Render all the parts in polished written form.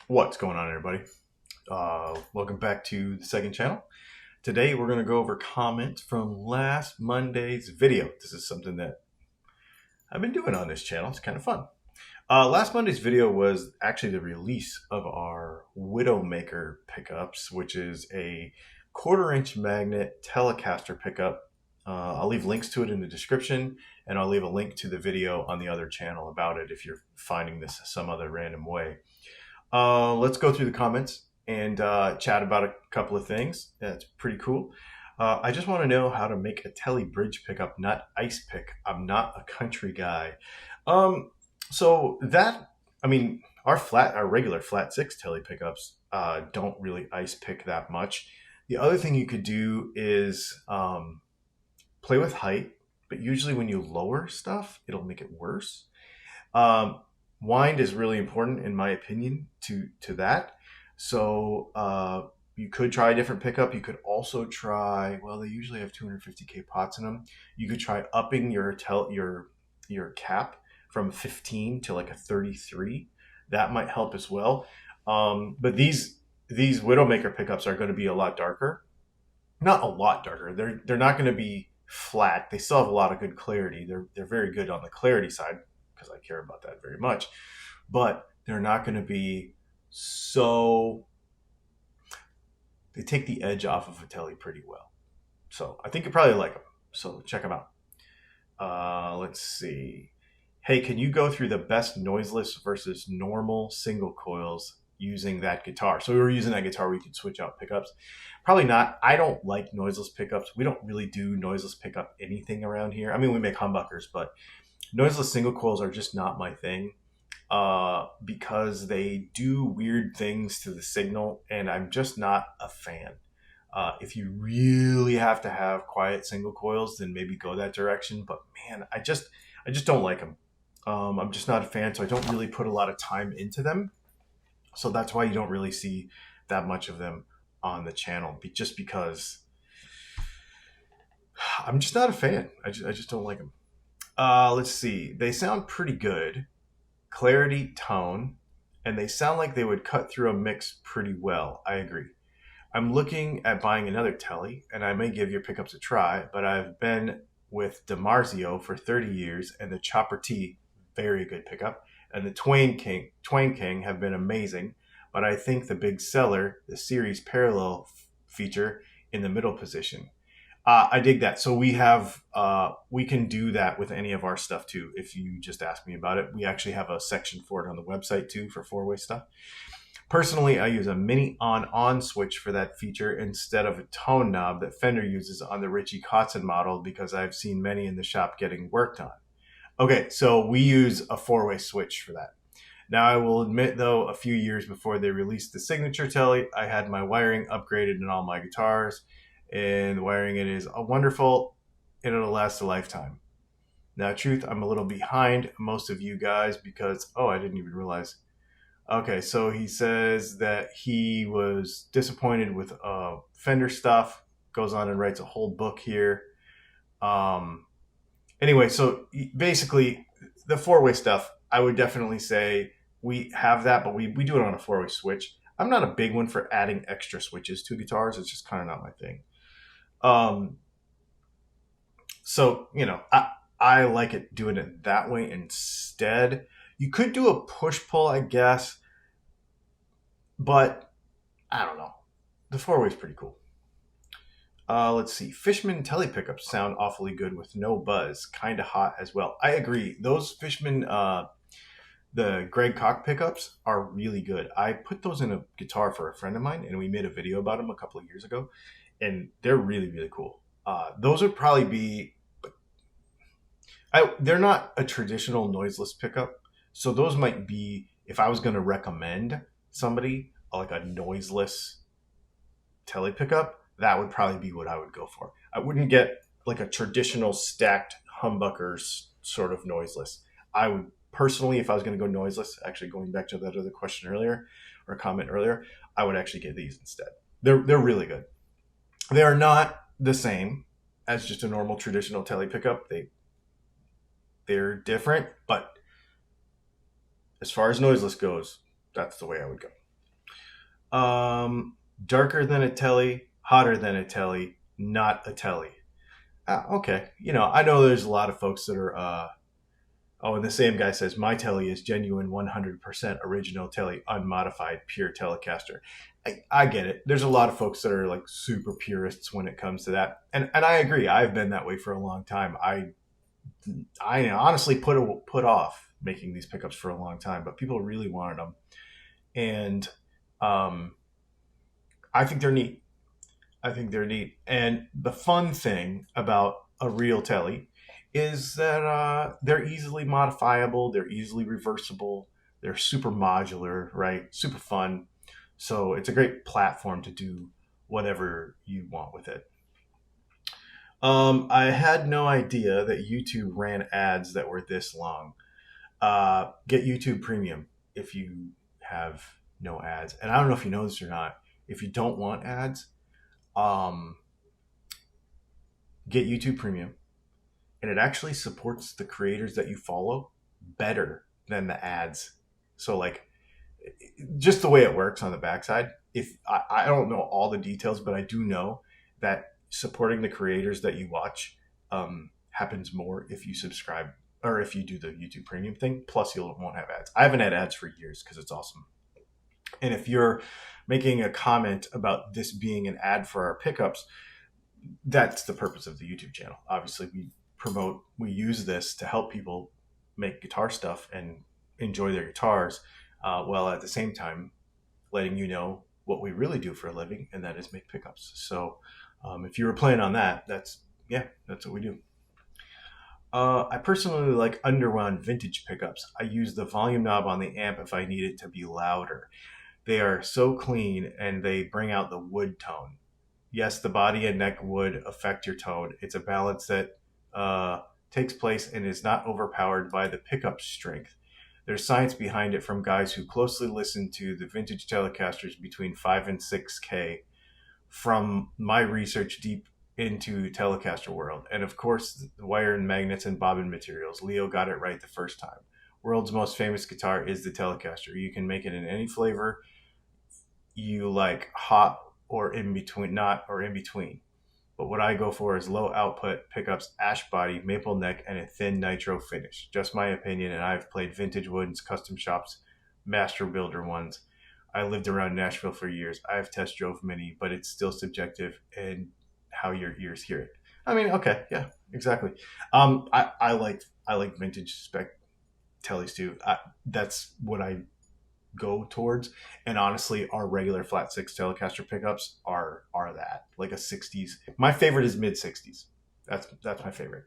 What's going on, everybody? Welcome back to the second channel. Today we're going to go over comments from last Monday's video. This is something that I've been doing on this channel. It's kind of fun. Last Monday's video was actually the release of our Widowmaker pickups, which is a 1/4-inch magnet Telecaster pickup. I'll leave links to it in the description, and I'll leave a link to the video on the other channel about it if you're finding this some other random way. Let's go through the comments and chat about a couple of things. That's pretty cool. I just want to know how to make a tele bridge pickup, not ice pick. I'm not a country guy. So that, I mean, our regular flat six tele pickups don't really ice pick that much. The other thing you could do is play with height, but usually when you lower stuff, it'll make it worse. Wind is really important, in my opinion, to that. So you could try a different pickup. You could also try, well, they usually have 250K pots in them. You could try upping your cap from 15 to like a 33. That might help as well. But these Widowmaker pickups are going to be a lot darker. Not a lot darker. They're not going to be flat. They still have a lot of good clarity. They're very good on the clarity side, because I care about that very much, but they're not going to be so, they take the edge off of a tele pretty well. So I think you probably like them. So check them out. Let's see. Hey, can you go through the best noiseless versus normal single coils using that guitar? So we were using that guitar where you could switch out pickups. Probably not. I don't like noiseless pickups. We don't really do noiseless pickup anything around here. I mean, we make humbuckers, but noiseless single coils are just not my thing because they do weird things to the signal, and I'm just not a fan. If you really have to have quiet single coils, then maybe go that direction. But man, I just don't like them. I'm just not a fan, so I don't really put a lot of time into them. So that's why you don't really see that much of them on the channel, just because I'm just not a fan. I just don't like them. Let's see. They sound pretty good. Clarity, tone, and they sound like they would cut through a mix pretty well. I agree. I'm looking at buying another Tele, and I may give your pickups a try, but I've been with DiMarzio for 30 years, and the Chopper T, very good pickup, and the Twain King have been amazing, but I think the big seller, the series parallel feature in the middle position. I dig that. So we can do that with any of our stuff too. If you just ask me about it, we actually have a section for it on the website too for 4-way stuff. Personally, I use a mini on switch for that feature instead of a tone knob that Fender uses on the Richie Kotzen model, because I've seen many in the shop getting worked on. Okay, so we use a 4-way switch for that. Now, I will admit, though, a few years before they released the Signature Tele, I had my wiring upgraded in all my guitars, and the wiring it is wonderful, and it'll last a lifetime. Now, truth, I'm a little behind most of you guys because, I didn't even realize. Okay, so he says that he was disappointed with Fender stuff, goes on and writes a whole book here. Anyway, so basically, the 4-way stuff, I would definitely say we have that, but we do it on a 4-way switch. I'm not a big one for adding extra switches to guitars. It's just kind of not my thing. So, I like it doing it that way instead. You could do a push-pull, I guess, but I don't know. The 4-way is pretty cool. Let's see. Fishman tele pickups sound awfully good with no buzz. Kind of hot as well. I agree. Those Fishman, the Greg Koch pickups are really good. I put those in a guitar for a friend of mine, and we made a video about them a couple of years ago, and they're really, really cool. Those would probably be, they're not a traditional noiseless pickup. So those might be, if I was going to recommend somebody like a noiseless tele pickup, that would probably be what I would go for. I wouldn't get like a traditional stacked humbuckers sort of noiseless. I would personally, if I was going to go noiseless, actually going back to that other question earlier or comment earlier, I would actually get these instead. They're really good. They are not the same as just a normal traditional tele pickup. They're different, but as far as noiseless goes, that's the way I would go. Darker than a telly, hotter than a telly, not a telly. Okay, I know there's a lot of folks that are. Oh, and the same guy says my telly is genuine, 100% original telly, unmodified, pure Telecaster. I get it. There's a lot of folks that are like super purists when it comes to that, and I agree. I've been that way for a long time. I honestly put off making these pickups for a long time, but people really wanted them, and um, I think they're neat. I think they're neat. And the fun thing about a real telly is that they're easily modifiable, they're easily reversible, they're super modular, right? Super fun. So it's a great platform to do whatever you want with it. I had no idea that YouTube ran ads that were this long. Get YouTube Premium if you have no ads. And I don't know if you know this or not. If you don't want ads, um, get YouTube Premium, and it actually supports the creators that you follow better than the ads. So, like, just the way it works on the backside. If I don't know all the details, but I do know that supporting the creators that you watch happens more if you subscribe or if you do the YouTube Premium thing. Plus, you won't have ads. I haven't had ads for years because it's awesome. And if you're making a comment about this being an ad for our pickups, that's the purpose of the YouTube channel. Obviously, we use this to help people make guitar stuff and enjoy their guitars, while at the same time letting you know what we really do for a living, and that is make pickups. So if you were playing on that, that's what we do. I personally like underwound vintage pickups. I use the volume knob on the amp if I need it to be louder. They are so clean and they bring out the wood tone. Yes, the body and neck would affect your tone. It's a balance that takes place and is not overpowered by the pickup strength. There's science behind it from guys who closely listen to the vintage Telecasters between 5 and 6K from my research deep into Telecaster world. And of course, the wire and magnets and bobbin materials. Leo got it right the first time. World's most famous guitar is the Telecaster. You can make it in any flavor you like, hot or in between, not or in between. But what I go for is low output pickups, ash body, maple neck, and a thin nitro finish. Just my opinion, and I've played vintage woods, custom shops, master builder ones. I lived around Nashville for years. I've test drove many, but it's still subjective and how your ears hear it. I mean, okay, yeah, exactly. I like vintage spec tellies too. That's what I go towards. And honestly, our regular flat six Telecaster pickups are that, like a 60s. My favorite is mid 60s. That's my favorite.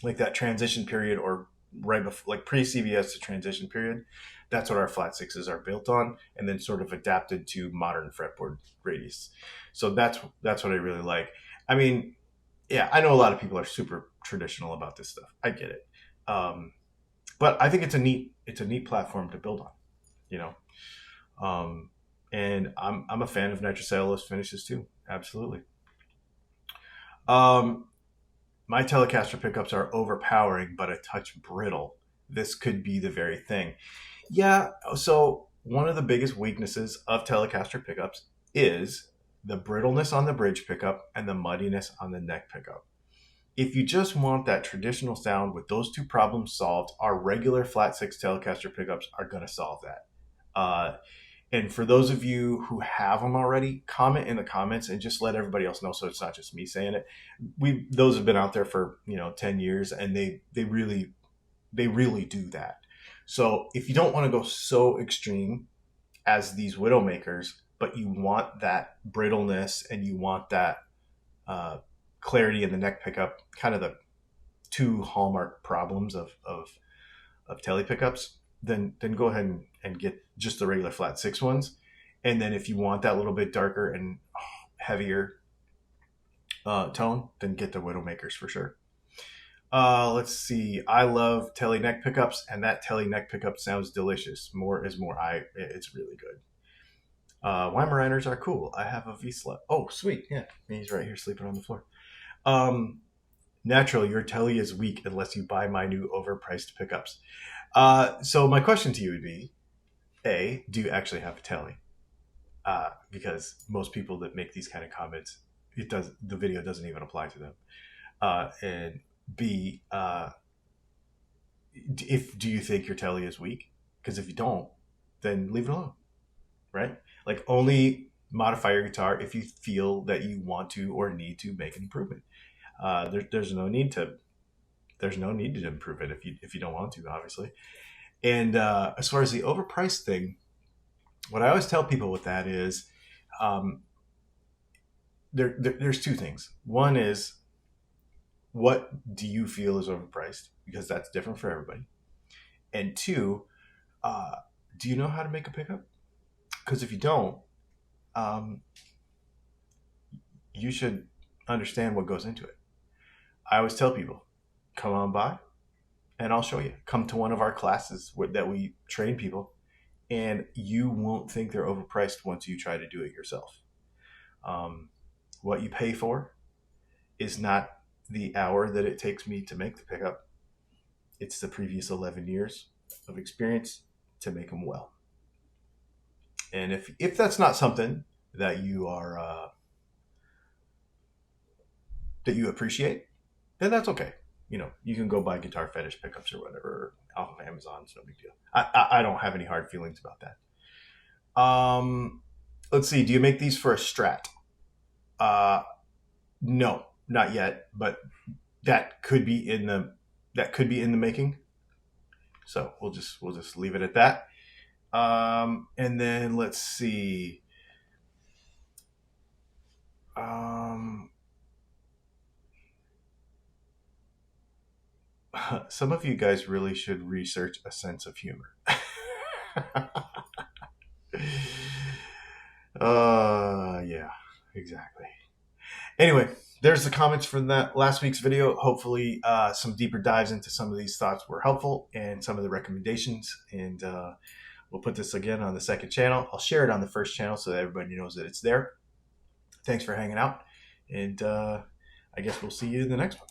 Like that transition period, or right before, like pre CVS to transition period. That's what our flat sixes are built on, and then sort of adapted to modern fretboard radius. So that's what I really like. I mean, yeah, I know a lot of people are super traditional about this stuff. I get it, but I think it's a neat platform to build on. You know, and I'm a fan of nitrocellulose finishes too. Absolutely. My Telecaster pickups are overpowering, but a touch brittle. This could be the very thing. Yeah. So one of the biggest weaknesses of Telecaster pickups is the brittleness on the bridge pickup and the muddiness on the neck pickup. If you just want that traditional sound with those two problems solved, our regular flat six Telecaster pickups are going to solve that. And for those of you who have them already, comment in the comments and just let everybody else know, so it's not just me saying it. Those have been out there for 10 years, and they really do that. So if you don't want to go so extreme as these Widowmakers, but you want that brittleness and you want that clarity in the neck pickup, kind of the two hallmark problems of Tele pickups, then go ahead and get just the regular flat six ones. And then if you want that little bit darker and heavier tone, then get the Widowmakers for sure. Let's see. I love Tele neck pickups, and that Tele neck pickup sounds delicious. More is more. It's really good. Weimaraners are cool. I have a V-Slut. Oh, sweet. Yeah, he's right here sleeping on the floor. Naturally, your Tele is weak unless you buy my new overpriced pickups. So my question to you would be, A, do you actually have a Tele? because most people that make these kind of comments, the video doesn't even apply to them. And B, do you think your telly is weak? Because if you don't, then leave it alone, right? Like, only modify your guitar if you feel that you want to or need to make an improvement. There's no need to improve it if you don't want to, obviously. And as far as the overpriced thing, what I always tell people with that is, there's two things. One is, what do you feel is overpriced? Because that's different for everybody. And two, do you know how to make a pickup? Because if you don't, you should understand what goes into it. I always tell people, come on by and I'll show you. Come to one of our classes that we train people, and you won't think they're overpriced once you try to do it yourself. What you pay for is not the hour that it takes me to make the pickup. It's the previous 11 years of experience to make them well. And if that's not something that you are that you appreciate, then that's okay. You know, you can go buy Guitar Fetish pickups or whatever off of Amazon. It's no big deal. I don't have any hard feelings about that. Let's see. Do you make these for a Strat? No, not yet. But that could be in the making. So we'll just leave it at that. And then let's see. Some of you guys really should research a sense of humor. Yeah, exactly. Anyway, there's the comments from that last week's video. Hopefully, some deeper dives into some of these thoughts were helpful, and some of the recommendations. And we'll put this again on the second channel. I'll share it on the first channel so that everybody knows that it's there. Thanks for hanging out, and I guess we'll see you in the next one.